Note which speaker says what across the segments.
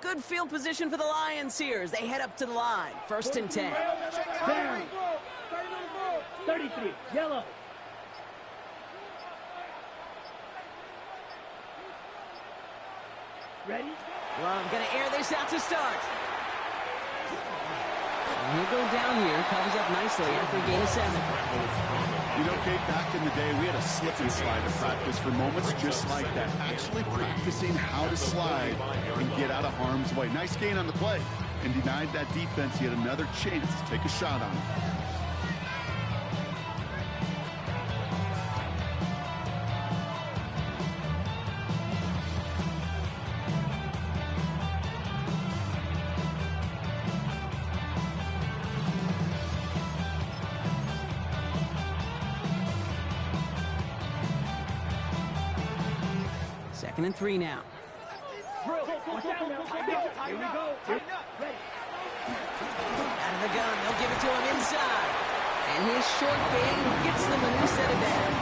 Speaker 1: Good field position for the Lions here as they head up to the line. 1st and 10.
Speaker 2: Down. 33, yellow. Ready?
Speaker 1: Love going to air this out to start. And he'll go down here, covers up nicely after a gain of 7.
Speaker 3: You know, Kate, back in the day, we had a slip and slide to practice for moments just like that. Actually practicing how to slide and get out of harm's way. Nice gain on the play. And denied that defense. He had another chance to take a shot on it.
Speaker 1: Second and 3 now.
Speaker 2: Here we go.
Speaker 1: Out of the gun, they'll give it to him inside. And his short game gets them a new set of downs.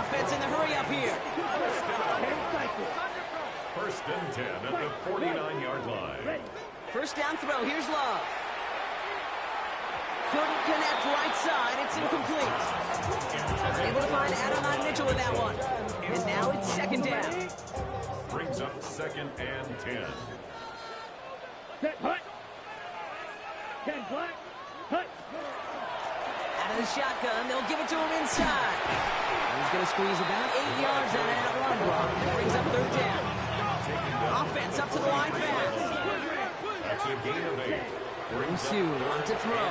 Speaker 1: Offense in the hurry up here.
Speaker 4: 1st and 10 at the 49-yard line.
Speaker 1: First down throw, here's Love. Couldn't connect right side, it's incomplete. Unable to find Adonai Mitchell with that one. And now it's 2nd down.
Speaker 4: Brings up 2nd and 10.
Speaker 2: Set, hut. 10 black, hut.
Speaker 1: Out of the shotgun, they'll give it to him inside. He's going to squeeze about 8 yards on that run block. That brings up 3rd down. Offense up to the line fast.
Speaker 4: That's a gain of 8.
Speaker 1: Brings 2, on to throw.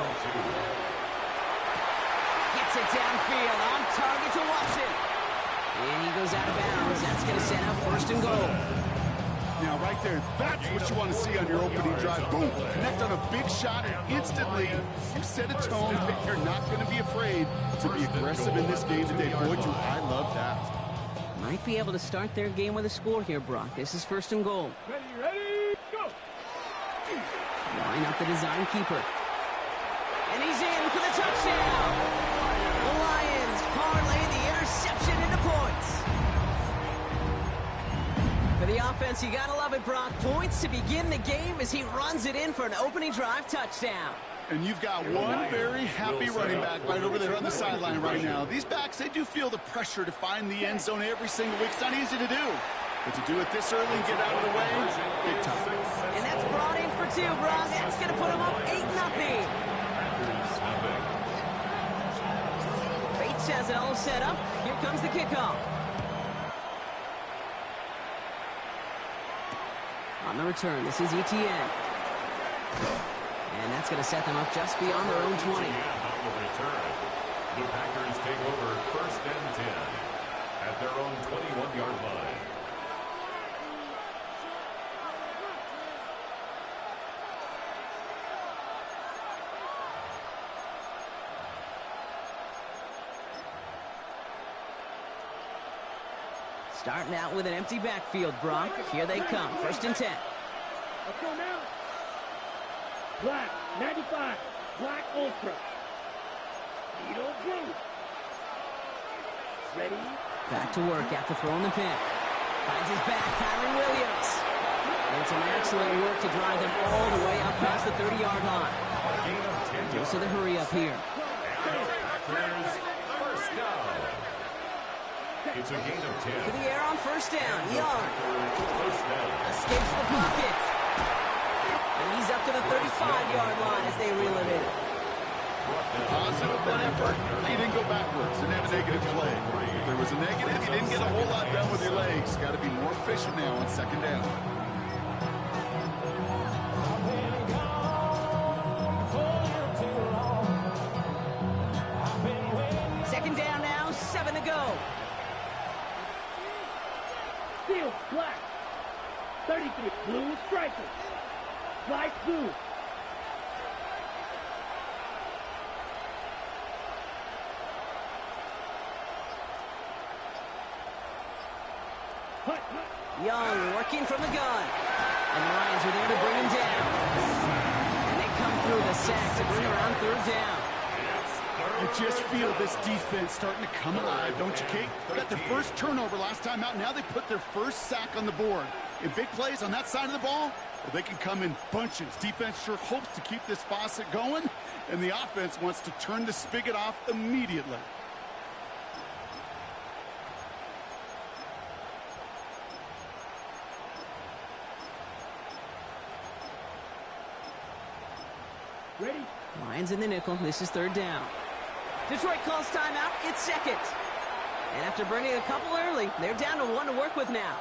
Speaker 1: Gets it downfield, on target to Watson. And he goes out of bounds. That's going to set up 1st and goal.
Speaker 3: Now, right there, that's what you want to see on your opening drive. Boom. Connect on a big shot, and instantly you set a tone that you're not going to be afraid to be aggressive in this game today. Boy, do I love that.
Speaker 1: Might be able to start their game with a score here, Brock. This is 1st and goal.
Speaker 2: Ready, go.
Speaker 1: Line up the design keeper. And he's in for the touchdown. The Lions parlay the interception into points. For the offense, you gotta love it, Brock. Points to begin the game as he runs it in for an opening drive touchdown.
Speaker 3: And you've got one very happy running back right over there on the sideline right now. These backs, they do feel the pressure to find the end zone every single week. It's not easy to do. But to do it this early and get out of the way, big time.
Speaker 1: And that's brought in for 2, Brock. That's going to put him up 8-0. Bates has it all set up. Here comes the kickoff. On the return, this is ETN. And that's going to set them up just beyond their own 20.
Speaker 4: On the return, the Packers take over 1st and 10 at their own 21-yard line.
Speaker 1: Starting out with an empty backfield, Brock. Here they come. 1st and 10.
Speaker 2: Let's go now. Black, 95, black ultra. Needle blue. Ready?
Speaker 1: Back to work after throwing the pick. Finds his back, Kyron Williams. And some excellent work to drive them all the way up past the 30-yard line. Goes to the hurry up here.
Speaker 4: First down. It's a gain of 10.
Speaker 1: To the air on 1st down. Young
Speaker 4: First down.
Speaker 1: escapes the pocket. And he's up to the 35-yard line as they reel it in.
Speaker 3: Positive but effort. He didn't go backwards. Didn't have a negative play. If there was a negative, you didn't get a whole lot done with your legs. Got to be more efficient now on 2nd down.
Speaker 1: Second down now, 7 to go.
Speaker 2: Steel, black. 33, blue striker. Light blue.
Speaker 1: Young working from the gun. And the Lions are there to bring him down. And they come through the sack to bring around 3rd down.
Speaker 4: It's 3rd
Speaker 3: You just feel this defense starting to come alive, don't you, Kate? They got their first turnover last time out. Now they put their first sack on the board. In big plays on that side of the ball, well, they can come in bunches. Defense sure hopes to keep this faucet going, and the offense wants to turn the spigot off immediately.
Speaker 2: Ready?
Speaker 1: Lions in the nickel. This is third down. Detroit calls timeout. It's second. And after burning a couple early, they're down to one to work with now.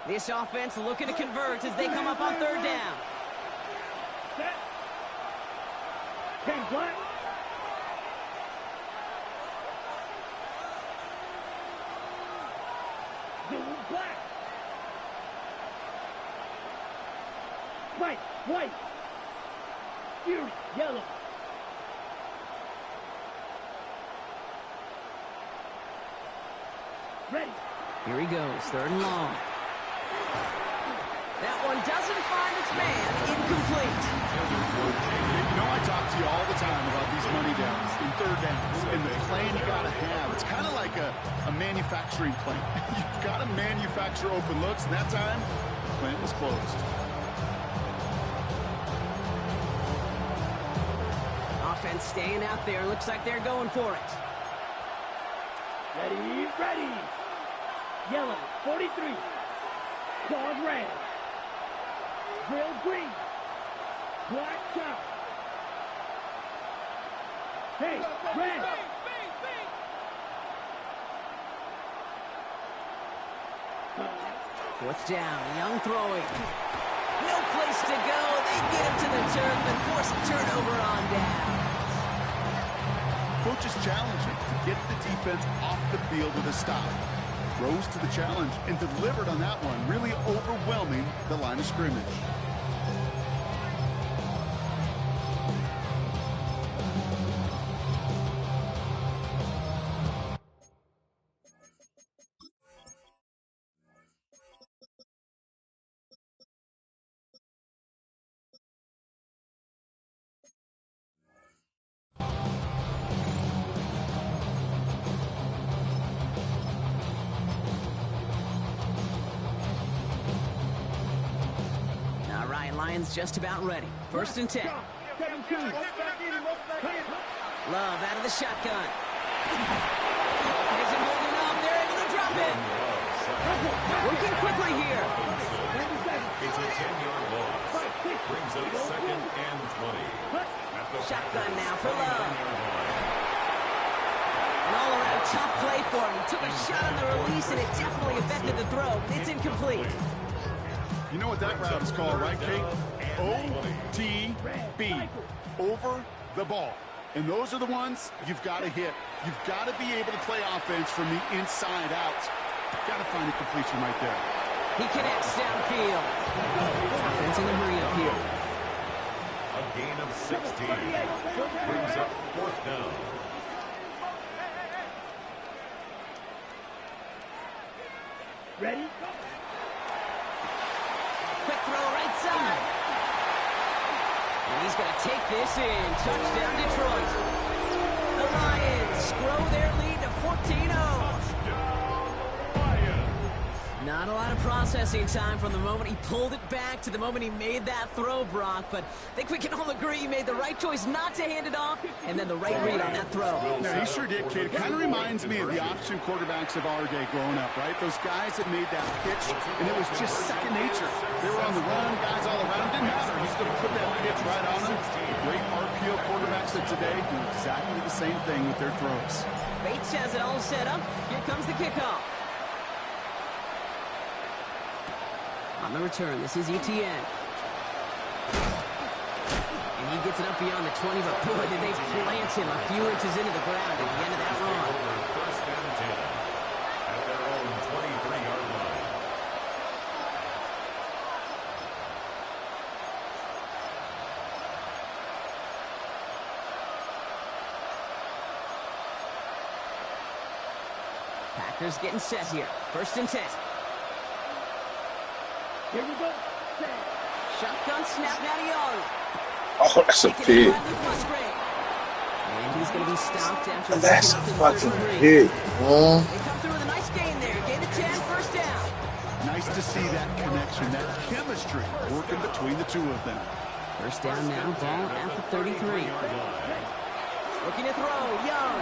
Speaker 1: This offense looking to convert as they come up on third down.
Speaker 2: Set. 10 black. Blue, black. White, white. Fury, yellow. Ready.
Speaker 1: Here he goes, third and long. That one doesn't find its man. Incomplete.
Speaker 3: You know, I talk to you all the time about these money downs and third downs and the plan you got to have. It's kind of like a manufacturing plant. You've got to manufacture open looks, and that time, the plant was closed.
Speaker 1: Offense staying out there. Looks like they're going for it.
Speaker 2: Ready, ready. Yellow, 43. Claws red. Grill green. Black top. Hey, red.
Speaker 1: Fourth down, Young throwing. No place to go. They get him to the turf and force a turnover on down.
Speaker 3: Coach's challenging to get the defense off the field with a stop. Rose to the challenge and delivered on that one, really overwhelming the line of scrimmage.
Speaker 1: Lions just about ready. First and 10. Love out of the shotgun. Isn't holding up. They're able to drop it. Working quickly here.
Speaker 4: It's a 10-yard loss. Brings up second and 20.
Speaker 1: Shotgun now for Love. An all-around tough play for him. He took a shot on the release, and it definitely affected the throw. It's incomplete.
Speaker 3: You know what that route is called, right, Kate? OTB, over the ball. And those are the ones you've got to hit. You've got to be able to play offense from the inside out. Got to find a completion right there.
Speaker 1: He connects downfield. Offense in the hurry up here.
Speaker 4: A gain of 16. Brings up fourth down.
Speaker 2: Ready?
Speaker 1: Quick throw right side. And he's going to take this in. Touchdown, Detroit. The Lions grow their lead to 14-0. Not a lot of processing time from the moment he pulled it back to the moment he made that throw, Brock. But I think we can all agree he made the right choice not to hand it off, and then the right read on that throw.
Speaker 3: Yeah, he sure did, kid. It kind of reminds me of the option quarterbacks of our day growing up, right? Those guys that made that pitch, and it was just second nature. They were on the run, guys all around. Didn't matter. He's going to put that pitch right on them. The great RPO quarterbacks of today do exactly the same thing with their throws.
Speaker 1: Bates has it all set up. Here comes the kickoff. On the return, this is Etienne. And he gets it up beyond the 20, but boy, did they plant him a few inches into the ground at the end of that run.
Speaker 4: First and 10 at their own 23-yard line.
Speaker 1: Packers getting set here. 1st and 10.
Speaker 2: Here we go. Set.
Speaker 1: Shotgun snap now to Young.
Speaker 5: Oh, that's a pig.
Speaker 1: And he's going to be stopped after
Speaker 5: That's a
Speaker 1: reaching
Speaker 5: fucking
Speaker 1: up to the 33.
Speaker 5: pig.
Speaker 1: They come through with a nice gain there. Gain of 10, 1st down.
Speaker 3: Nice to see that connection, that chemistry working between the two of them.
Speaker 1: 1st down now, ball at the 33. Looking to throw, Young.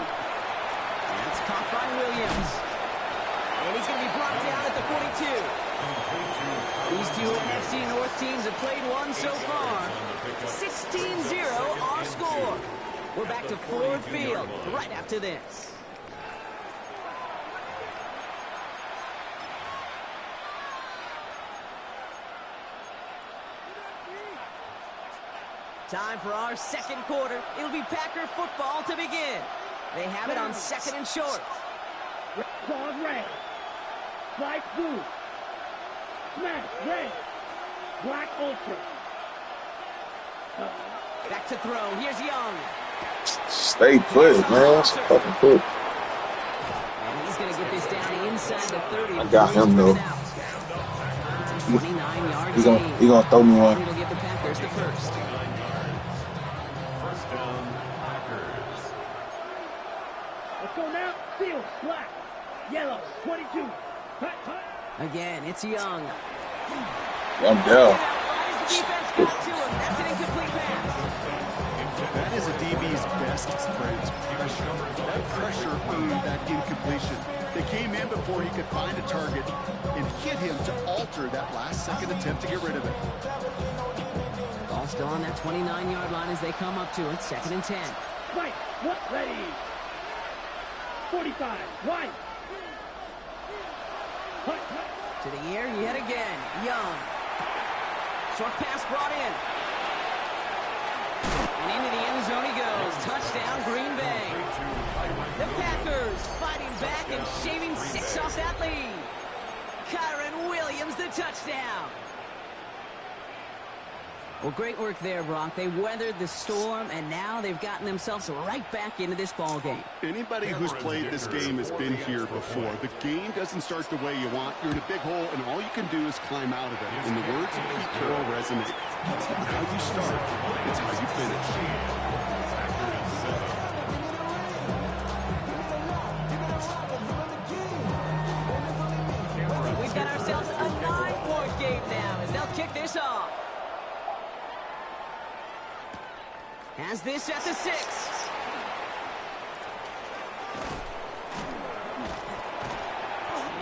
Speaker 1: That's caught by Williams. And he's going to be brought down at the 42. These two NFC North teams have played one so far. 16-0 our score. We're back to Ford Field right after this. Time for our 2nd quarter. It'll be Packer football to begin. They have it on 2nd and short.
Speaker 2: Dog red. Black blue. Smash red. Black ultra.
Speaker 1: Back to throw. Here's Young.
Speaker 5: Stay put, man. That's fucking put.
Speaker 1: And he's going to get this down inside the 30.
Speaker 5: I got him, though.
Speaker 1: It's a 29-yard
Speaker 5: He
Speaker 1: gain.
Speaker 5: gonna throw me one.
Speaker 1: It'll give the Packers the 1st.
Speaker 4: 1st down, Packers.
Speaker 2: Let's go now. Field. Black. Yellow. 22. Cut.
Speaker 1: Again, it's Young.
Speaker 5: I'm down.
Speaker 1: The defense got to him. That's an incomplete pass.
Speaker 3: That is a DB's best friend. Pressure. That pressure earned that incompletion. They came in before he could find a target and hit him to alter that last-second attempt to get rid of it.
Speaker 1: Ball still on that 29-yard line as they come up to it. 2nd and 10.
Speaker 2: Right. What? Ready. 45. Right. Cut.
Speaker 1: To the air yet again. Young. Short pass brought in. And into the end zone he goes. Touchdown, Green Bay. The Packers fighting back and shaving 6 off that lead. Kyron Williams, the touchdown. Well, great work there, Brock. They weathered the storm, and now they've gotten themselves right back into this ball game.
Speaker 3: Anybody who's played this game has been here before. The game doesn't start the way you want. You're in a big hole, and all you can do is climb out of it. And the words of Pete Carroll resonate. It's not how you start. It's how you finish.
Speaker 1: We've got ourselves a 9-point game now as they'll kick this off. Has this at the 6.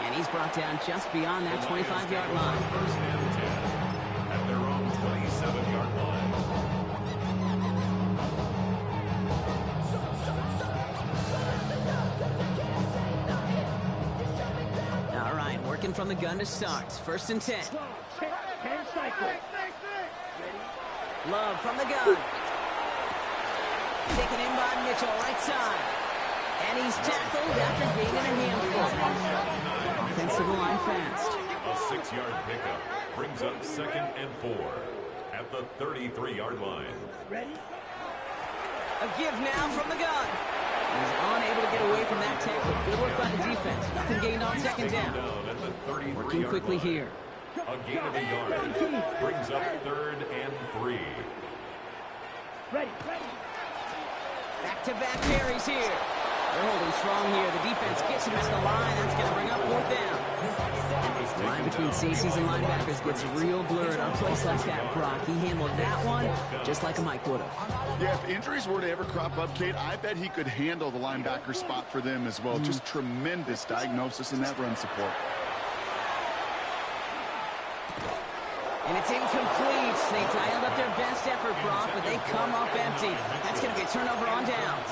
Speaker 1: And he's brought down just beyond that 25-yard line.
Speaker 4: 1st and 10 at their own 27-yard line.
Speaker 1: All right, working from the gun to start. 1st and 10.
Speaker 2: 10 cycles.
Speaker 1: Love from the gun. Taken in by Mitchell, right side. And he's tackled after gaining a handful. Offensive line fast.
Speaker 4: A 6-yard pickup brings up 2nd and 4 at the 33-yard line.
Speaker 2: Ready?
Speaker 1: A give now from the gun. He's unable to get away from that tackle. Good work by the defense. Nothing gained on 2nd down.
Speaker 4: At the 33-yard
Speaker 1: Working quickly
Speaker 4: line.
Speaker 1: here.
Speaker 4: A gain of a yard brings up 3rd and 3.
Speaker 2: Ready.
Speaker 1: Back-to-back carries here. They're holding strong here. The defense gets him at the line. That's going to bring up 4th down. The line between safeties and linebackers gets real blurred on plays like that, Brock. He handled that one just like a Mike would have.
Speaker 3: Yeah, if injuries were to ever crop up, Kate, I bet he could handle the linebacker spot for them as well. Just tremendous diagnosis in that run support.
Speaker 1: And it's incomplete. They dialed up their best effort, Brock, but they come up empty. That's going to be a turnover on downs.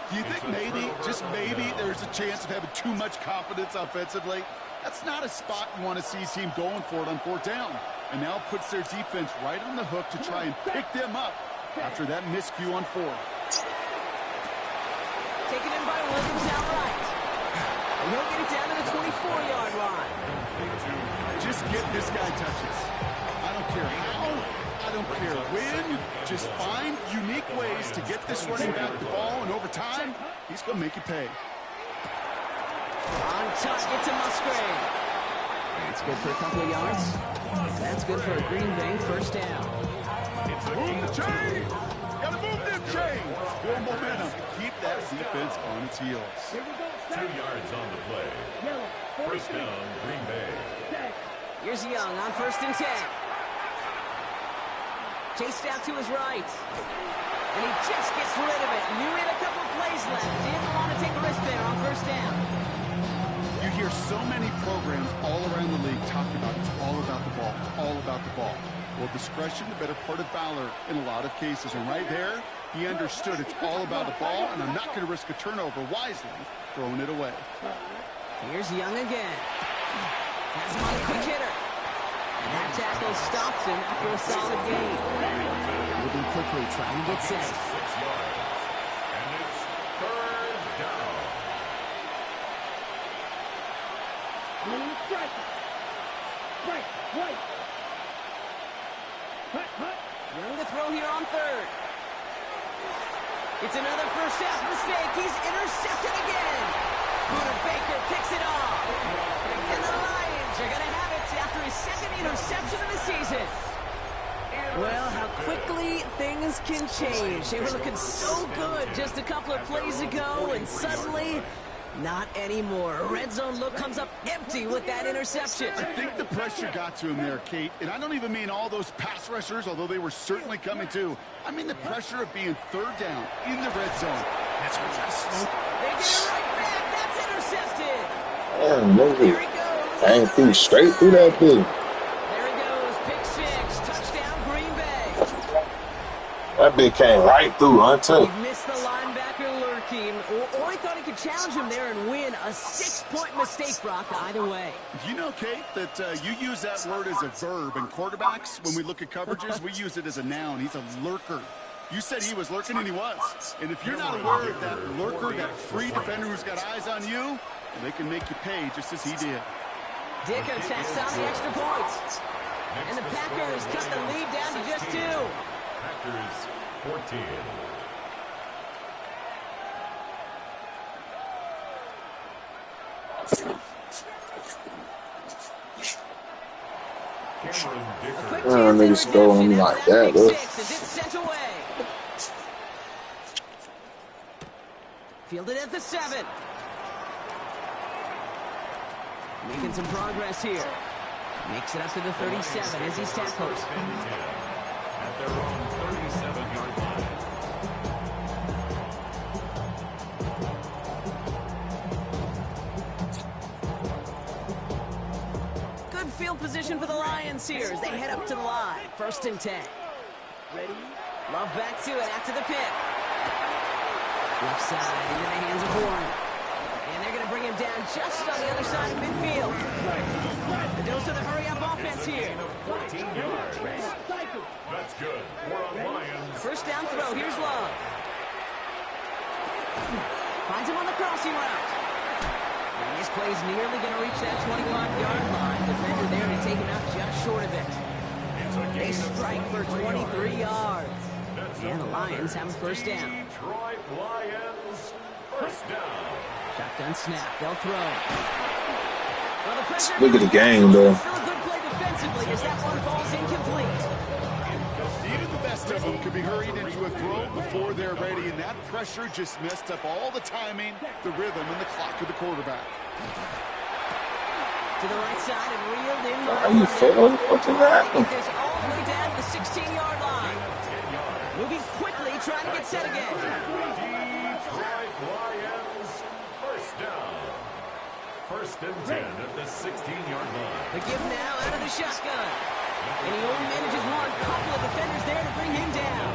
Speaker 3: Do you think maybe, just maybe, there's a chance of having too much confidence offensively? That's not a spot you want to see a team going for it on 4th down. And now puts their defense right on the hook to try and pick them up after that miscue on 4.
Speaker 1: Taken in by Williams outright. And he'll get it down to the 24-yard line.
Speaker 3: Just get this guy touches. I don't care how, I don't care when. Just find unique ways to get this running back the ball, and over time, he's going to make you pay.
Speaker 1: On target to Musgrave. That's good for a couple of yards. That's good for a Green Bay first down.
Speaker 3: Move the chains. Gotta move them chains. Build momentum. Keep that defense on its heels.
Speaker 4: 2 yards on the play. First down, Green Bay.
Speaker 1: Here's Young on 1st and 10. Chased out to his right. And he just gets rid of it. Knew he had a couple of plays left. Didn't want to take a risk there on 1st down.
Speaker 3: You hear so many programs all around the league talk about it's all about the ball. It's all about the ball. Well, discretion, the better part of valor in a lot of cases. And right there, he understood it's all about the ball, and I'm not going to risk a turnover wisely, throwing it away.
Speaker 1: Here's Young again. Has him on a quick hitter. And that tackle stops him after a solid gain. Moving quickly, trying to get set.
Speaker 4: 6 yards. And it's 3rd down.
Speaker 2: Right, right. Hut, hut.
Speaker 1: Young to throw here on 3rd. It's another first half mistake. He's intercepted again. Buda Baker picks it off. And the Lions are going to have it after his 2nd interception of the season. Well, how quickly things can change. They were looking so good just a couple of plays ago, and suddenly, not anymore. A red zone look comes up empty with that interception.
Speaker 3: I think the pressure got to him there, Kate. And I don't even mean all those pass rushers, although they were certainly coming too. I mean the pressure of being 3rd down in the red zone. That's what you got to slow.
Speaker 1: They get it right back. That's intercepted.
Speaker 5: Damn, no
Speaker 1: There
Speaker 5: good.
Speaker 1: he goes.
Speaker 5: Came through straight through that thing.
Speaker 1: There he goes. Pick 6. Touchdown, Green Bay.
Speaker 5: That big came right through,
Speaker 1: He
Speaker 5: untouched.
Speaker 1: missed the linebacker lurking, or he thought he could challenge him there and win. A 6-point mistake, Brock, either way.
Speaker 3: Do you know, Kate, that you use that word as a verb, and quarterbacks, when we look at coverages, we use it as a noun. He's a lurker. You said he was lurking, and he was. And if you're not aware of that lurker, that free defender who's got eyes on you, they can make you pay just as he did.
Speaker 1: Dicko tacks on the extra points. And the Packers cut the lead down to just 2.
Speaker 4: Packers 14. Cameron Dicker.
Speaker 1: Quick
Speaker 5: Oh,
Speaker 1: chance
Speaker 5: niggas going
Speaker 1: interception
Speaker 5: like
Speaker 1: after
Speaker 5: that,
Speaker 1: pick
Speaker 5: though.
Speaker 1: 6 as it's sent away. Fielded at the 7. Making some progress here. Makes it up to the 37 as he's tackled.
Speaker 4: At their own 37-yard line.
Speaker 1: Good field position for the Lions here as they head up to the line. 1st and 10.
Speaker 2: Ready?
Speaker 1: Love back to it after the pick. Left side into the hands of Warren. And they're going to bring him down just on the other side of midfield. The dose of the hurry-up offense here.
Speaker 4: 14 yards. That's good for a Lions.
Speaker 1: First down throw. Here's Love. Finds him on the crossing route. And this play's nearly going to reach that 25-yard line. Defender there to take him out just short of it. They strike for 23 yards. And the Lions have a first down.
Speaker 4: Detroit Lions, first down.
Speaker 1: Shotgun snap. They'll throw. Well, the pressure
Speaker 5: Look at the game, though.
Speaker 1: Still a good play defensively as that one falls incomplete.
Speaker 3: Even the best of them could be hurried into a throw before they're ready, and that pressure just messed up all the timing, the rhythm, and the clock of the quarterback.
Speaker 1: To the right side and reeled in.
Speaker 5: How you feeling? What just happened?
Speaker 1: This all the way down to the 16-yard line. Moving quickly, trying to get set again.
Speaker 4: Detroit Lions, first down. 1st and 10 at the 16-yard line.
Speaker 1: The give now out of the shotgun. And he only manages one. Couple of defenders there to bring him down.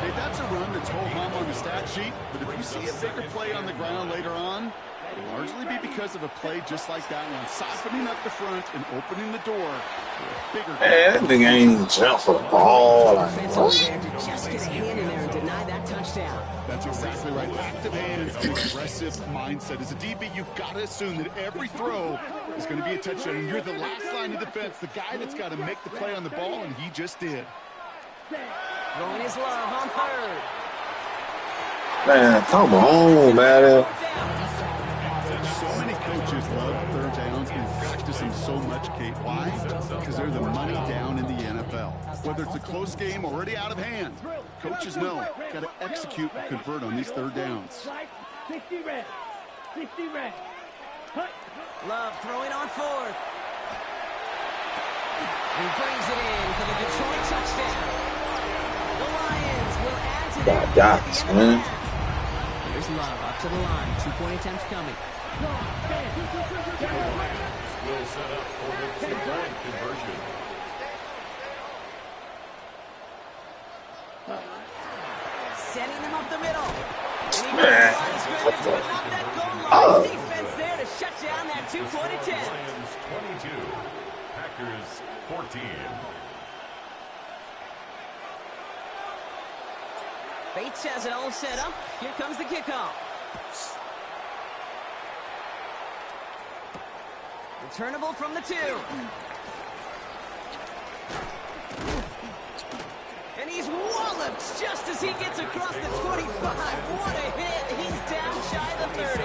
Speaker 3: Hey, that's a run that's ho-hum on the stat sheet, but if you see a bigger play on the ground later on, it'll largely be because of a play just like that one, softening up the front and opening the door for a bigger
Speaker 5: Man, that nigga ain't jump for the ball. Like,
Speaker 1: Defensively there
Speaker 5: what?
Speaker 1: to just get a hand in there and deny that touchdown.
Speaker 3: That's exactly right. Active hands and aggressive mindset. As a DB, you've got to assume that every throw is going to be a touchdown. And you're the last line of defense, the guy that's got to make the play on the ball, and he just did.
Speaker 1: Throwing his love on 3rd.
Speaker 5: Man, come on, man.
Speaker 3: So So many coaches love third downs and practice them so much, Kate. Why? Because they're the money down in the NFL. Whether it's a close game already out of hand, coaches know got to execute and convert on these third downs.
Speaker 2: 60 red. 60 red. Hut.
Speaker 1: Love throwing on fourth. He brings it in for the Detroit touchdown. The Lions will add to their lead at the end of the half. Here's Love up to the line. 2-point attempt coming.
Speaker 4: Will set up for the 2-point conversion.
Speaker 1: Sending them up the middle. And he makes a lot of scrimmage, but not that goal line defense there to shut down that 2-point attempt.
Speaker 4: Lions 22, Packers 14.
Speaker 1: Bates has it all set up. Here comes the kickoff. Returnable from the 2. And he's walloped just as he gets across the 25. What a hit. He's down shy of the 30.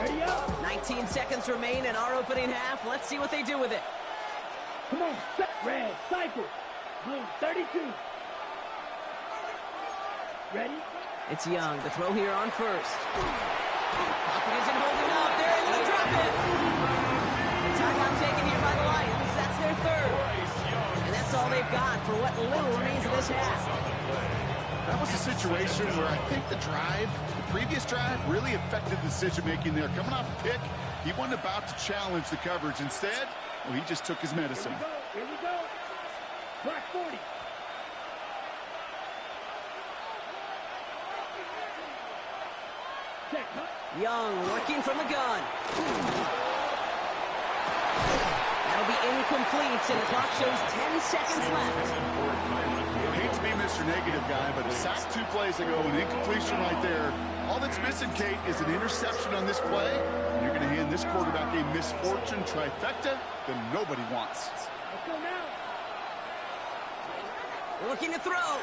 Speaker 2: Ready up.
Speaker 1: 19 seconds remain in our opening half. Let's see what they do with it.
Speaker 2: Come on. Set. Red. Cycle. Blue. 32. Ready?
Speaker 1: It's Young. The throw here on first. Pocket isn't holding up. They're able to drop it. The timeout taken here by the Lions. That's their third. And that's all they've got for what little remains of this half.
Speaker 3: That was a situation where I think the previous drive, really affected the decision-making there. Coming off a pick, he wasn't about to challenge the coverage. Instead, well, he just took his medicine.
Speaker 2: Here we go. Clock 40. Check.
Speaker 1: Young working from the gun. That'll be incomplete, and the clock shows 10 seconds left.
Speaker 3: I hate to be Mr. Negative guy, but a sack 2 plays ago, an incompletion right there. All that's missing, Kate, is an interception on this play. And you're going to hand this quarterback a misfortune trifecta that nobody wants.
Speaker 2: Let's go now.
Speaker 1: Looking to throw.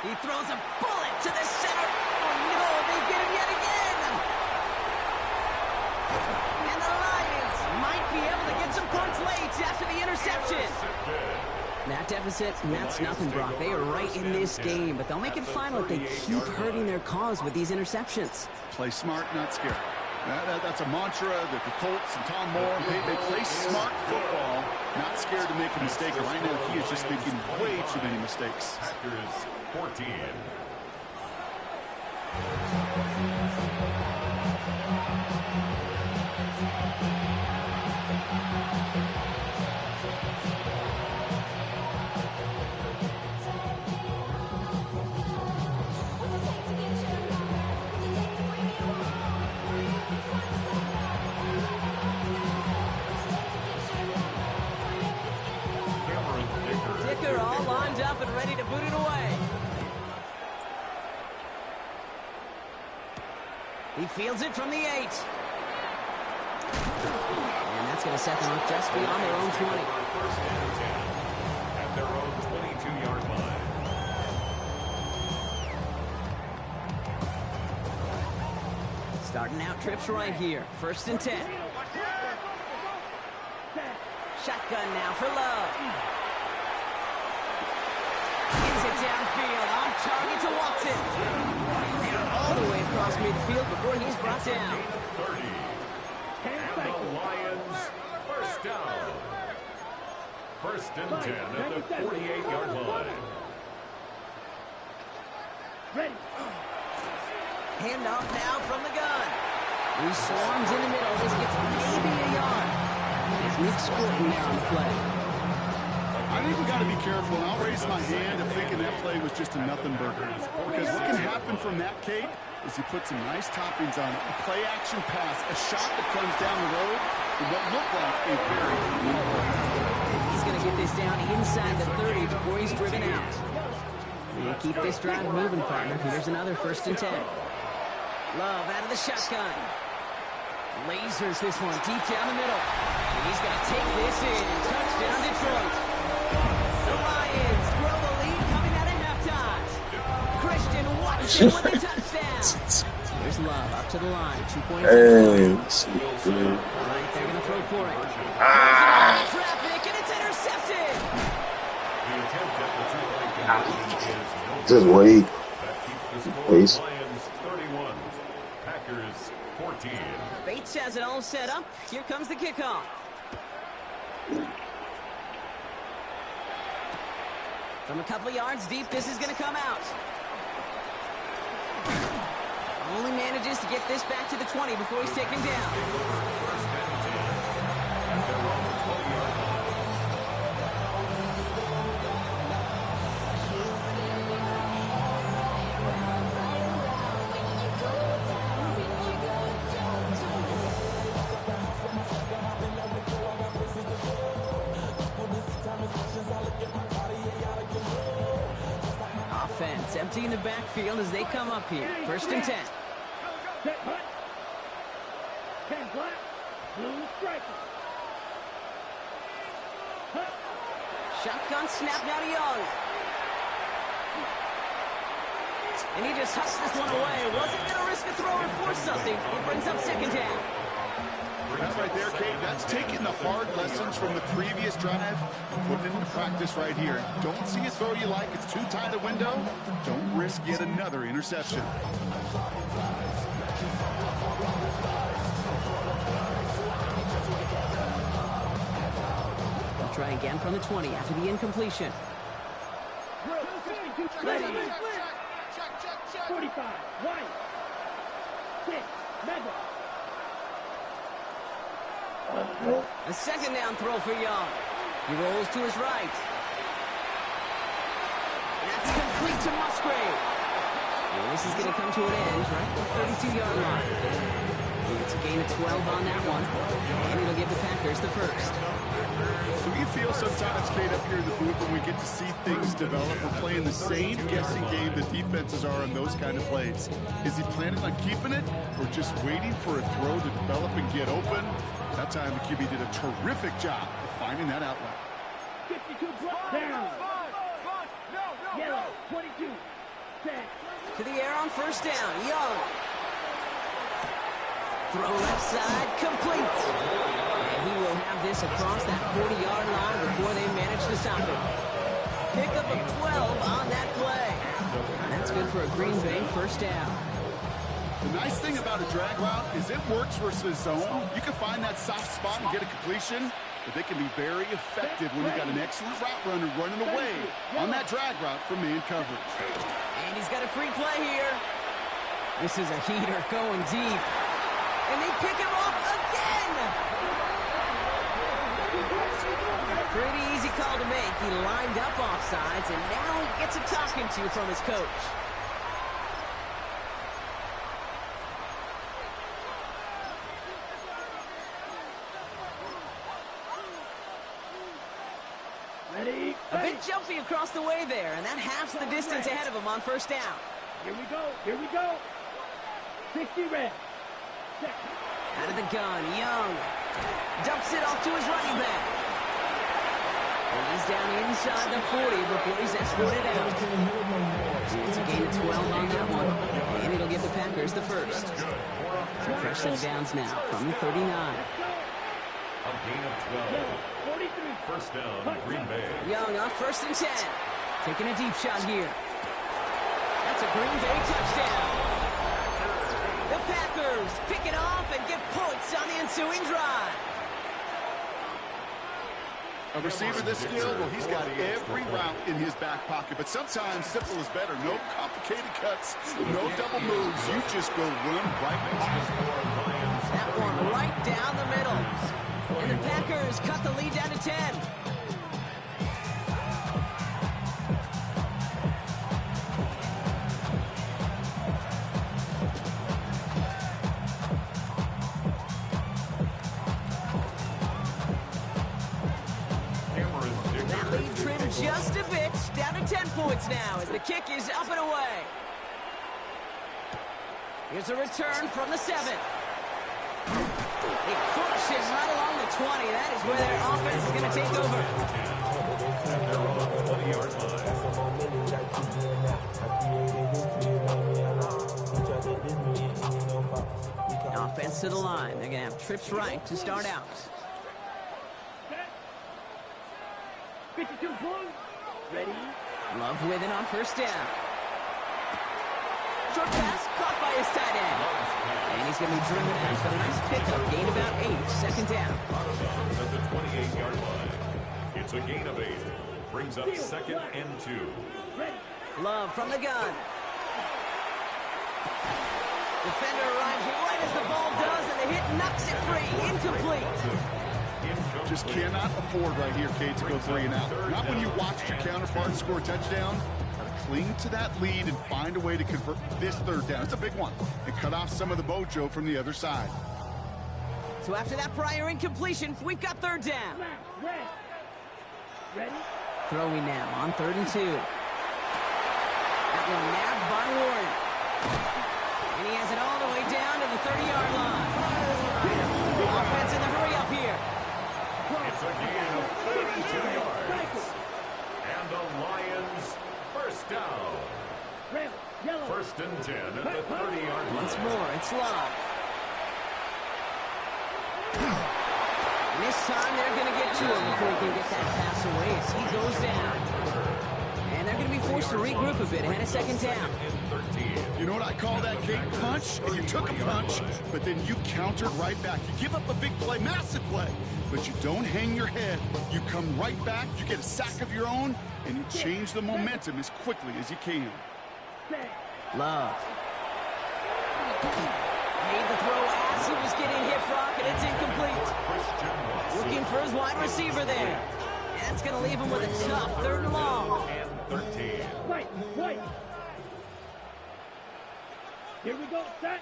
Speaker 1: He throws a bullet to the center. Oh, no, they get him yet again. And the Lions might be able to get some points late after the interception. That deficit, that's nothing, Brock. They are right in this game, but they'll make it final if they keep hurting their cause with these interceptions.
Speaker 3: Play smart, not scared. That's a mantra that the Colts and Tom Moore, they play smart football, not scared to make a mistake. Right now, he is just making way too many mistakes.
Speaker 4: Packers 14.
Speaker 1: Dicker all lined up and ready to boot it away. He fields it from the 8. And that's going to set them up just beyond their own 20.
Speaker 4: First and 10 at their own 22-yard line.
Speaker 1: Starting out trips right here. 1st and 10. Shotgun now for Love. Gets it downfield. On target to Watson. And they are all the way across midfield before he's brought down.
Speaker 4: 30. And the Lions first down. 1st and 10 at the 48-yard line.
Speaker 2: Ready.
Speaker 1: Handoff now from the gun. He swarms in the middle. This gets maybe a yard. It's Nick squirting there on the play.
Speaker 3: I think we got to be careful, and I'll raise my hand if thinking that play was just a nothing burger. Because what can happen from that, Kate, is he puts some nice toppings on it. A play-action pass, a shot that comes down the road with what looked like a very clean play.
Speaker 1: He's going to get this down inside the 30 before he's driven out. And keep this drive moving, partner. Here's another 1st and 10. Love out of the shotgun. Lasers this one deep down the middle. And he's going to take this in. Touchdown, Detroit. The Lions grow the lead coming out of halftime. Christian Watson with the touchdown. Here's Love up to the line. 2-point
Speaker 5: Hey,
Speaker 1: right, they're going to throw for it. Traffic, and it's intercepted.
Speaker 5: just wait. Please.
Speaker 4: Lions 31, Packers 14.
Speaker 1: Bates has it all set up. Here comes the kickoff. From a couple yards deep, this is going to come out. Only manages to get this back to the 20 before he's taken down. Offense emptying the backfield as they come up here. 1st and 10.
Speaker 2: Set hut. 10 black. Blue striker. Hut.
Speaker 1: Shotgun snap now to Young. And he just hucks this one away. Wasn't going to risk a throw or force something. It brings up 2nd down.
Speaker 3: That's right there, Kate. That's taking the hard lessons from the previous drive and putting it into practice right here. Don't see a throw you like. It's too tight a window. Don't risk yet another interception.
Speaker 1: They'll try again from the 20 after the incompletion.
Speaker 2: 45. White. 6. Mega.
Speaker 1: A 2nd down throw for Young. He rolls to his right. That's complete to Musgrave. And this is going to come to an end right at the 32-yard line. It's a gain of 12 on that one. And it'll give the Packers the first.
Speaker 3: So you feel sometimes, Kate, up here in the booth when we get to see things develop, we're playing the same guessing game the defenses are on those kind of plays. Is he planning on keeping it or just waiting for a throw to develop and get open? That time the QB did a terrific job of finding that outlet.
Speaker 2: 52 block down. Yellow. 22. Set.
Speaker 1: To the air on 1st down. Young. Throw left side. Complete. And he will have this across that 40-yard line before they manage to stop him. Pickup of 12 on that play. And that's good for a Green Bay 1st down.
Speaker 3: The nice thing about a drag route is it works versus zone. You can find that soft spot and get a completion, but they can be very effective when you got an excellent route runner running away on that drag route from man coverage.
Speaker 1: And he's got a free play here. This is a heater going deep. And they pick him off again. Pretty easy call to make. He lined up offsides, and now he gets a talking to from his coach.
Speaker 2: Ready.
Speaker 1: A bit jumpy across the way there, and that halves the distance ahead of him on 1st down.
Speaker 2: Here we go. Here we go. 60 red. Set.
Speaker 1: Out of the gun, Young dumps it off to his running back. And he's down inside the 40 before he's escorted out. It's a gain of 12 on that one, and it'll give the Packers the first. So 1st and downs now from the 39.
Speaker 4: A gain of 12.
Speaker 2: 43.
Speaker 4: 1st down, Green Bay.
Speaker 1: Young on 1st and 10. Taking a deep shot here. That's a Green Bay touchdown. The Packers pick it off and get points on the ensuing drive.
Speaker 3: A receiver this skilled, well, he's got every route in his back pocket, but sometimes simple is better. No complicated cuts, no double moves. You just go run right past.
Speaker 1: That one right down the middle. And the Packers cut the lead down to 10. That lead trimmed just a bit, down to 10 points now as the kick is up and away. Here's a return from the 7. They crush him right along the 20. That is where their offense is going to take over.
Speaker 4: And they're on the 20-yard line.
Speaker 1: Offense to the line. They're going to have trips right to start out.
Speaker 2: 52 points. Ready?
Speaker 1: Love with it on first down. Short pass caught by his tight end. And he's going to be driven out, but a nice pickup. Gain about 8. Second down.
Speaker 4: At the 28-yard line. It's a gain of 8. Brings up 2nd and 2.
Speaker 1: Love from the gun. Defender arrives right as the ball does, and the hit knocks it free. Incomplete.
Speaker 3: Just cannot afford right here, Kate, to go 3 and out. Not when you watched your counterpart score a touchdown. Cling to that lead and find a way to convert this third down. It's a big one. And cut off some of the mojo from the other side.
Speaker 1: So after that prior incompletion, we've got third down.
Speaker 2: Ready?
Speaker 1: Throwing now on 3rd and 2. That one nabbed by Warren. And he has it all the way down to the 30-yard line. Offense in the hurry up here.
Speaker 4: It's a gain of 32 yards. And the Lions first down. First and 10 at the 30-yard line.
Speaker 1: Once more, it's Love. And this time they're going to get to him before he can get that pass away as he goes down. And they're going to be forced to regroup a bit ahead of second down.
Speaker 3: You know what I call that, Kate? Punch. You took a punch, but then you countered right back. You give up a big play, massive play, but you don't hang your head. You come right back, you get a sack of your own, and you change the momentum as quickly as you can.
Speaker 1: Love. Made the throw as he was getting hit, Brock, and it's incomplete. Looking for his wide receiver there. And that's going to leave him with a tough 3rd and long.
Speaker 4: And 13.
Speaker 2: Wait. Here we go, set.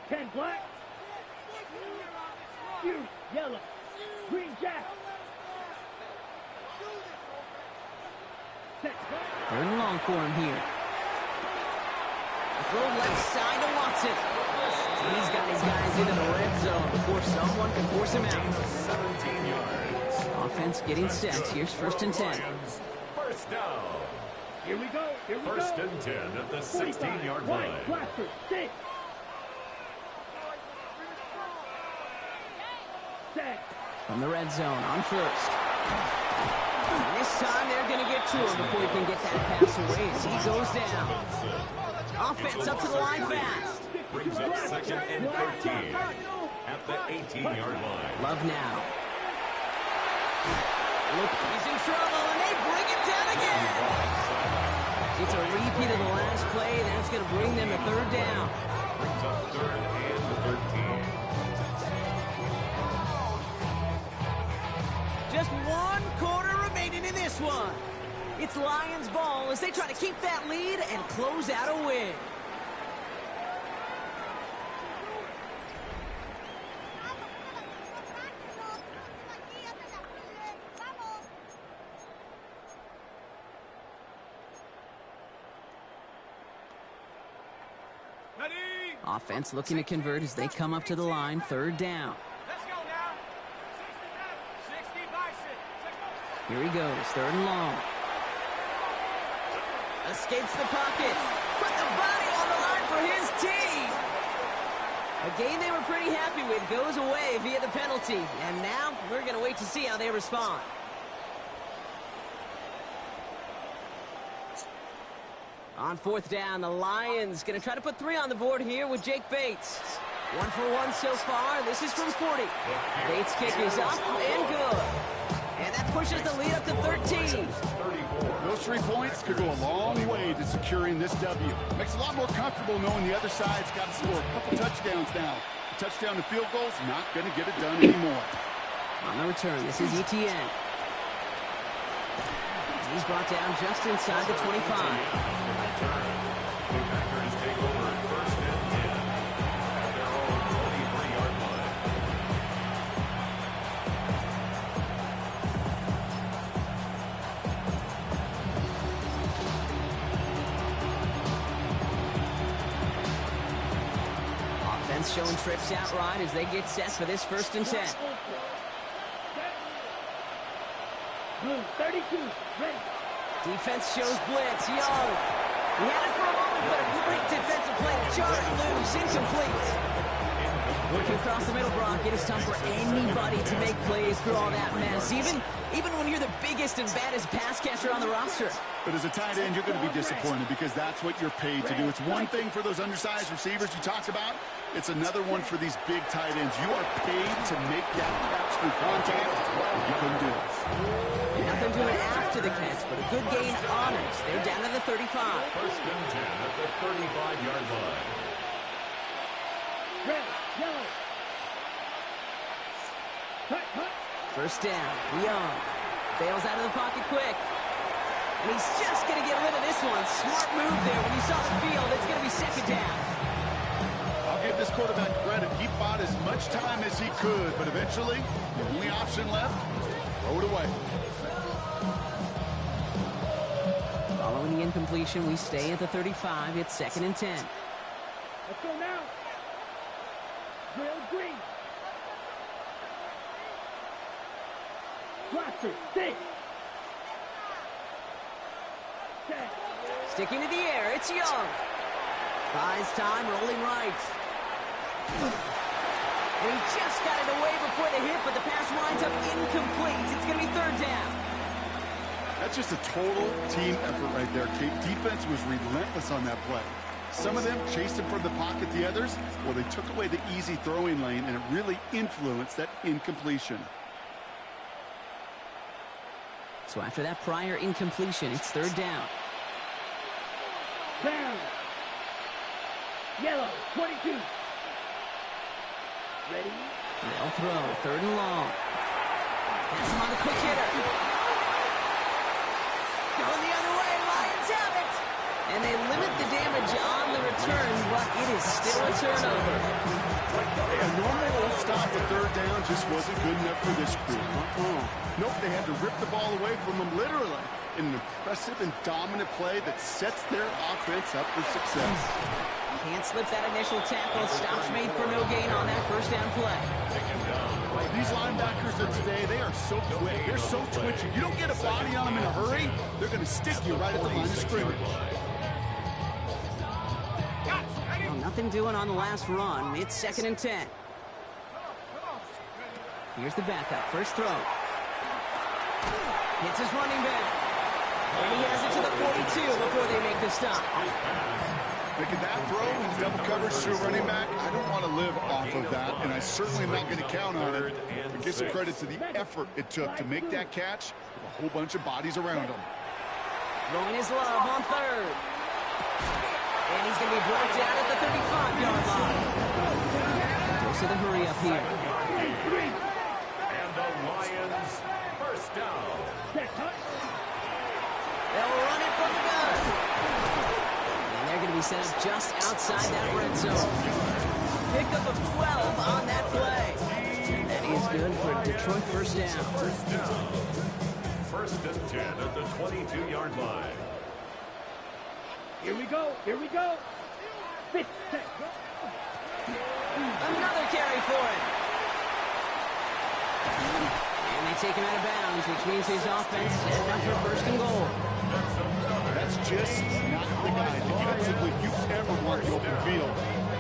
Speaker 2: 10 black. You yellow. Green jack. Set.
Speaker 1: 3rd and long for him here. Throw left side to Watson. He's got his guys into the red zone before someone can force him out.
Speaker 4: 17 yards.
Speaker 1: Offense getting set. Here's 1st and 10.
Speaker 4: First down.
Speaker 2: Here we go.
Speaker 4: First and 10 at the 16-yard line.
Speaker 2: Blaster, 6. Set.
Speaker 1: From the red zone on 1st. And this time they're going to get to him before he can get that pass away as he goes down. Offense up to the line fast.
Speaker 4: Brings up 2nd and 13 at the 18-yard line.
Speaker 1: Love now. Look, he's in trouble, and they bring him down again. It's a repeat of the last play. That's going to bring them to 3rd down.
Speaker 4: Brings up 3rd and 13.
Speaker 1: Just 1 quarter remaining in this one. It's Lions ball as they try to keep that lead and close out a win. Offense looking to convert as they come up to the line. 3rd down.
Speaker 6: Let's go now. 60 bison.
Speaker 1: Here he goes. 3rd and long. Escapes the pocket. Put the body on the line for his team. A game they were pretty happy with goes away via the penalty. And now we're going to wait to see how they respond. On 4th down, the Lions going to try to put 3 on the board here with Jake Bates. 1 for 1 so far. This is from 40. Bates' kick is up and good. And that pushes the lead up to 13.
Speaker 3: Those 3 points could go a long way to securing this W. Makes it a lot more comfortable knowing the other side's got to score a couple touchdowns now. A touchdown to field goal's not going to get it done anymore.
Speaker 1: On the return, this is ETN. He's brought down just inside the 25. Offense showing trips out right as they get set for this 1st and 10.
Speaker 2: Move, 32, ready.
Speaker 1: Defense shows blitz. Young. He had it for a moment, but a great defensive play to jar it loose. Incomplete. Working across the middle, Brock, it is tough for anybody to make plays through all that mess, even when you're the biggest and baddest pass catcher on the roster.
Speaker 3: But as a tight end, you're going to be disappointed because that's what you're paid to do. It's one thing for those undersized receivers you talked about. It's another one for these big tight ends. You are paid to make that catch through contact. You couldn't do it.
Speaker 1: And nothing doing after the catch, but a good gain on it. They're down to the 35.
Speaker 4: 1st and 10 at the 35-yard line.
Speaker 2: Red, yellow. Cut, cut.
Speaker 1: 1st down. Young bails out of the pocket quick. And he's just going to get rid of this one. Smart move there. When you saw the field, it's going to be 2nd down.
Speaker 3: I'll give this quarterback credit. He bought as much time as he could, but eventually, the only option left was to throw it away.
Speaker 1: Following the incompletion, we stay at the 35. It's 2nd and 10.
Speaker 2: Let's go now. Drill green. Roster, 6.
Speaker 1: Sticking to the air, it's Young. Buys time, rolling right. And he just got it away before the hit, but the pass winds up incomplete. It's going to be 3rd down.
Speaker 3: That's just a total team effort right there, Kate. Defense was relentless on that play. Some of them chased him from the pocket. The others, well, they took away the easy throwing lane, and it really influenced that incompletion.
Speaker 1: So after that prior incompletion, it's 3rd down.
Speaker 2: Down. Yellow, 22. Ready?
Speaker 1: They'll throw, 3rd and long. Pass him on the quick hitter. Going the other way, Lions have it. And they limit the damage on the return, but it is still a turnover.
Speaker 3: A normal old stop at 3rd down just wasn't good enough for this crew. Nope, they had to rip the ball away from them literally in an impressive and dominant play that sets their offense up for success.
Speaker 1: Can't slip that initial tackle. Stops made for no gain on that 1st down play.
Speaker 3: These linebackers of today, they are so quick. They're so twitchy. You don't get a body on them in a hurry, they're going to stick you right at the line of scrimmage.
Speaker 1: Well, nothing doing on the last run. It's 2nd and 10. Here's the backup. 1st throw. Hits his running back. And he has it to the 42 before they make the stop.
Speaker 3: Making that throw in double coverage to a running back, I don't want to live off of that, and I certainly am not going to count on it. But give some credit to the effort it took to make that catch with a whole bunch of bodies around him.
Speaker 1: Throwing his love on 3rd. And he's going to be brought down at the 35-yard line. Goes to the hurry up here.
Speaker 4: And the Lions 1st down.
Speaker 1: They'll run it from the gun. And they're going to be set up just outside that red zone. Pickup of 12 on that play. And that is good for Detroit 1st down.
Speaker 4: 1st and 10 at the 22-yard line.
Speaker 2: Here we go. Here we go. 5th.
Speaker 1: Another carry for him. And they take him out of bounds, which means his offense set up for 1st and goal.
Speaker 3: That's just not the guy defensively you ever want the open field.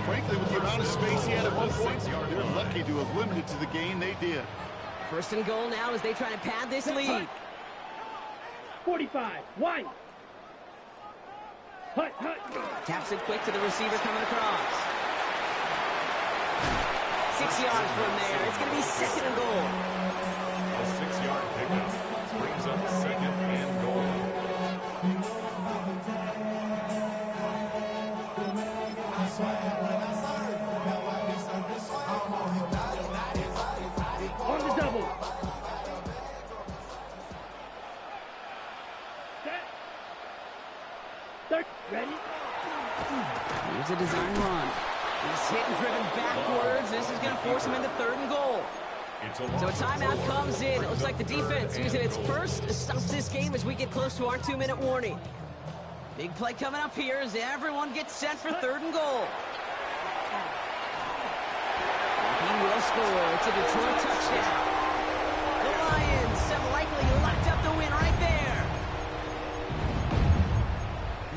Speaker 3: Frankly, with the amount of space he had at one point, they're lucky to have limited to the gain they did.
Speaker 1: 1st and goal now as they try to pad this lead.
Speaker 2: 45, wide. Hut, hut.
Speaker 1: Taps it quick to the receiver coming across. 6 yards from there. It's going to be 2nd and goal.
Speaker 4: A 6-yard pickup brings up 2nd and goal.
Speaker 2: On the double. Set. Start. Ready?
Speaker 1: Here's a design run. He's hit and driven backwards. This is going to force him into 3rd and goal. So a timeout comes in. It looks like the defense using its first stops this game as we get close to our 2-minute warning. Big play coming up here as everyone gets set for 3rd and goal. will score. It's a Detroit touchdown. The Lions have likely locked up the win right there.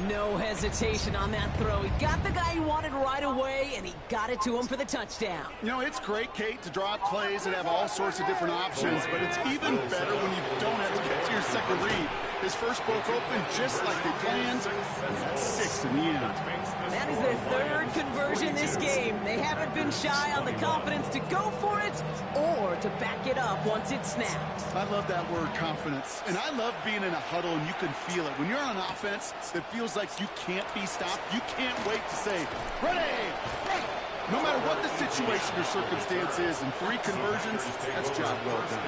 Speaker 1: No hesitation on that throw. He got the guy he wanted right away, and he got it to him for the touchdown.
Speaker 3: You know, it's great, Kate, to draw up plays and have all sorts of different options, but it's even better when you don't have to get to your second read. His first broke open just like they planned, and that's 6 in the end.
Speaker 1: That is their third conversion this game. They haven't been shy on the confidence to go for it or to back it up once it's snapped.
Speaker 3: I love that word, confidence. And I love being in a huddle and you can feel it. When you're on offense, it feels like you can't be stopped. You can't wait to say, ready! No matter what the situation or circumstance is, in 3 conversions, that's job well done.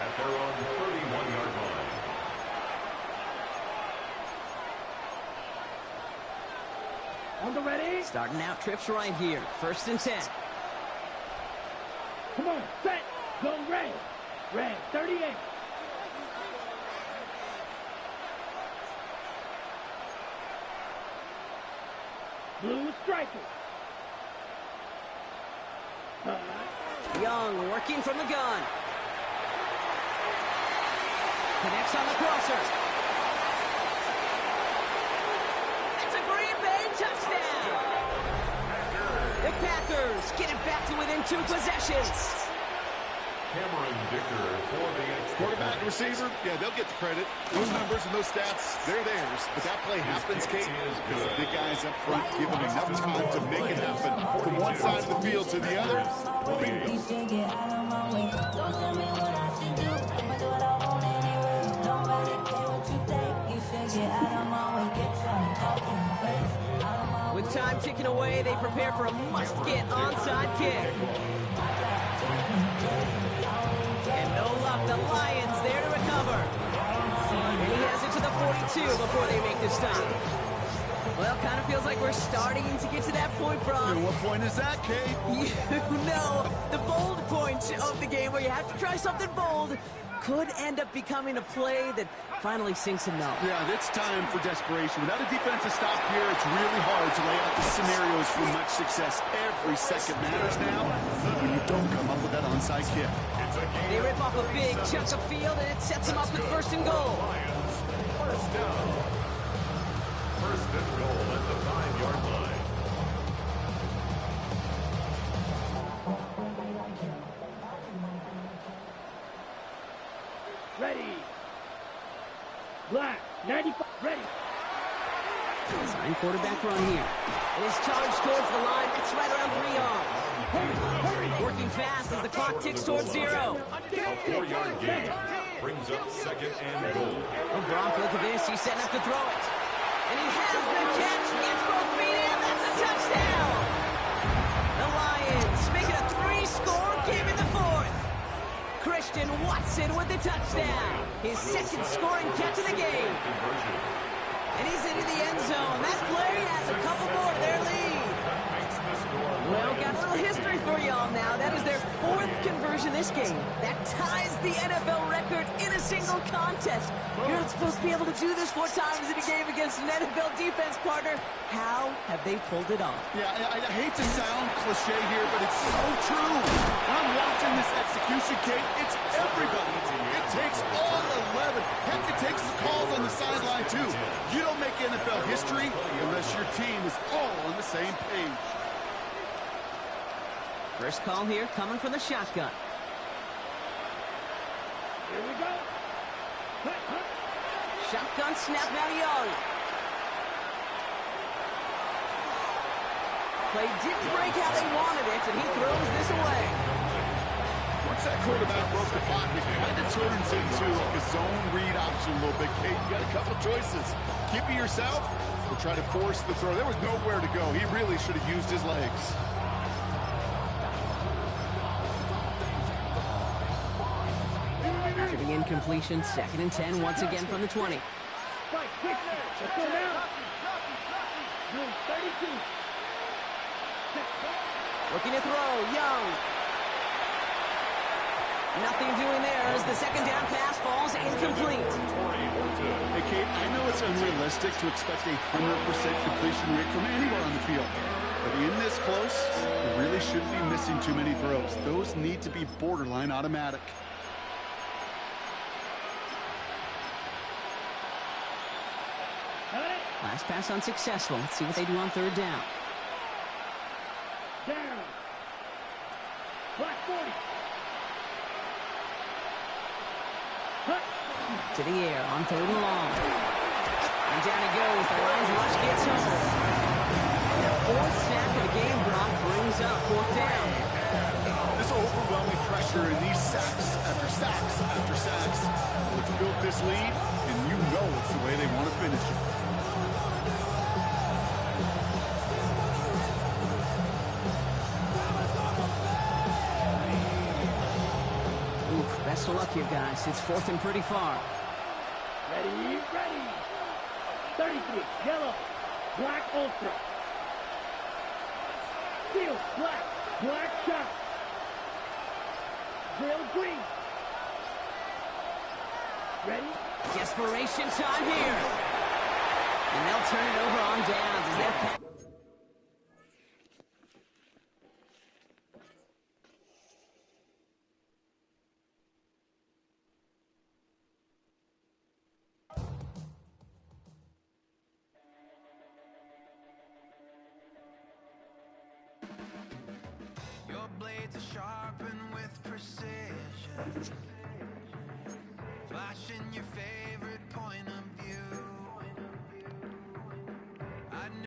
Speaker 4: At their own 31-yard line.
Speaker 2: On the ready.
Speaker 1: Starting out trips right here. 1st and 10.
Speaker 2: Come on, set, go red. Red, 38. Blue striker.
Speaker 1: Young working from the gun. Connects on the crosser. It's a Green Bay touchdown. The Packers get it back to within 2 possessions.
Speaker 4: Cameron Dicker for the extra.
Speaker 3: Quarterback and receiver, yeah, they'll get the credit. Those numbers and those stats, they're theirs. But that play happens, Kate, because the big guys up front give them enough time to make it happen. From one side of the field to the other.
Speaker 1: With time ticking away, they prepare for a must-get onside kick. And no luck, the Lions there to recover. And he has it to the 42 before they make the stop. Well, kind of feels like we're starting to get to that point, Brock.
Speaker 3: And what point is that, Kate?
Speaker 1: You know, the bold point of the game where you have to try something bold could end up becoming a play that finally sinks him now.
Speaker 3: Yeah, it's time for desperation. Without a defensive stop here, it's really hard to lay out the scenarios for much success. Every second matters now when you don't come up with that onside kick.
Speaker 1: They rip off a big chunk of field, and it sets them up with 1st and goal.
Speaker 4: First down. 1st and goal at the 5-yard line.
Speaker 2: Ready. Black, 95, ready.
Speaker 1: Design quarterback run here. It is charged towards the line. That's right around 3 yards.
Speaker 2: Hurry.
Speaker 1: Working fast as the clock ticks towards 0.
Speaker 4: A 4-yard gain brings up 2nd and goal.
Speaker 1: Oh, Brock, look at this. He's setting up to throw it. And he has the catch. Gets both feet in. That's a touchdown. The Lions make it a 3-score game in the 4th. Christian Watson with the touchdown. His 2nd scoring catch of the game. And he's into the end zone. That play has a couple more to their lead. Well, got a little history for y'all now. That is their 4th conversion this game. That ties the NFL record in a single contest. You're not supposed to be able to do this 4 times in a game against an NFL defense partner. How have they pulled it off?
Speaker 3: Yeah, I hate to sound cliche here, but it's so true. When I'm watching this execution, Kate, it's everybody. It takes all 11. Heck, it takes the calls on the sideline, too. You don't make NFL history unless your team is all on the same page.
Speaker 1: First call here coming from the shotgun.
Speaker 2: Here we go.
Speaker 1: Shotgun snap now to Young. Play didn't break how they wanted it, and he throws this away.
Speaker 3: Once that quarterback broke the pocket, it kind of turns into like a zone read option a little bit. Kate, you got a couple choices. Keep it yourself or try to force the throw. There was nowhere to go. He really should have used his legs.
Speaker 1: After the incompletion, 2nd and 10 once again from the 20.
Speaker 2: Spike, quick. Let's go now. Room 32.
Speaker 1: Looking to throw, Young. Nothing doing there as the 2nd down pass falls incomplete.
Speaker 3: Hey, Kate, I know it's unrealistic to expect a 100% completion rate from anywhere on the field. But But in this close, you really shouldn't be missing too many throws. Those need to be borderline automatic.
Speaker 1: Last pass unsuccessful. Let's see what they do on third down.
Speaker 2: Down. Black 40.
Speaker 1: To the air on third and long. And down he goes. The Lions rush gets home. And their fourth sack of the game, Brock, brings up fourth down.
Speaker 3: This overwhelming pressure and these sacks after sacks after sacks. It's built this lead, and you know it's the way they want to finish it.
Speaker 1: Best of luck here, guys. It's fourth and pretty far.
Speaker 2: Ready, ready. 33, yellow, black ultra. Steel, black, black shot. Drill green. Ready?
Speaker 1: Desperation time here. And they'll turn it over on downs as they're...
Speaker 7: Your blades are sharpened with precision.